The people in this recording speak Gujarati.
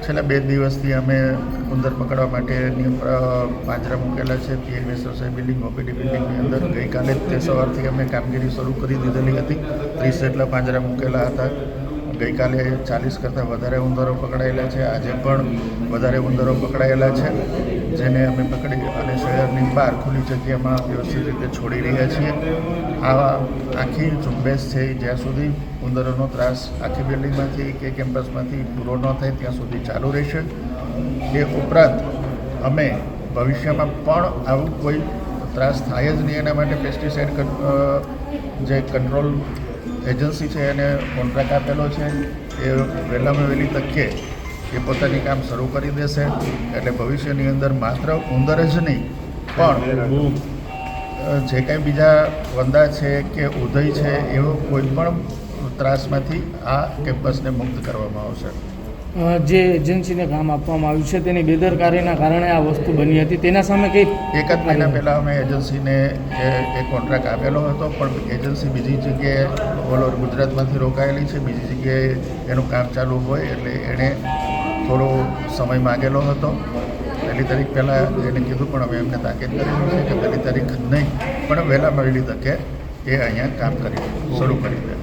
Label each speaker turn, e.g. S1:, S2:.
S1: છેલ્લા 2 દિવસથી અમે ઉંદર પકડવા માટેની પાંજરા મૂકેલા છે પીએમ સોસાયટી બિલ્ડિંગ ઓપીડી બિલ્ડિંગની અંદર. ગઈકાલે જ તે સવારથી અમે કામગીરી શરૂ કરી દીધેલી હતી. 30 જેટલા પાંજરા મૂકેલા હતા. ગઈકાલે 40 કરતાં વધારે ઉંદરો પકડાયેલા છે. આજે પણ વધારે ઉંદરો પકડાયેલા છે, જેને અમે પકડી અને શહેરની બહાર ખુલ્લી જગ્યામાં વ્યવસ્થિત રીતે છોડી રહ્યા છીએ. આવા આખી ઝુંબેશ છે જ્યાં સુધી ઉંદરોનો ત્રાસ આખી બિલ્ડિંગમાંથી કે કેમ્પસમાંથી પૂરો ન થાય ત્યાં સુધી ચાલુ રહેશે. એ ઉપરાંત અમે ભવિષ્યમાં પણ આવું કોઈ ત્રાસ થાય જ નહીં એના માટે પેસ્ટિસાઇડ જે કંટ્રોલ એજન્સી છે એને કોન્ટ્રાક્ટ આપેલો છે. એ વહેલામાં વહેલી તકે એ પોતાની કામ શરૂ કરી દેશે. એટલે ભવિષ્યની અંદર માત્ર ઉંદર જ નહીં પણ જે કંઈ બીજા વંદા છે કે ઉધઈ છે એવો કોઈ પણ ત્રાસમાંથી આ કેમ્પસને મુક્ત કરવામાં આવશે.
S2: જે એજન્સીને કામ આપવામાં આવ્યું છે તેની બેદરકારીના કારણે આ વસ્તુ બની હતી, તેના સામે કંઈ
S1: 1 મહિના પહેલાં અમે એજન્સીને એ કોન્ટ્રાક્ટ આપેલો હતો, પણ એજન્સી બીજી જગ્યાએ ઓલ ઓવર ગુજરાતમાંથી રોકાયેલી છે. બીજી જગ્યાએ એનું કામ ચાલુ હોય એટલે એણે થોડો સમય માગેલો હતો. 1 તારીખ પહેલાં એને કીધું, પણ અમે એમને તાકીદ કરેલી છે કે 1 તારીખ નહીં પણ વહેલામાં વહેલી તકે એ અહીંયા કામ શરૂ કરી દે.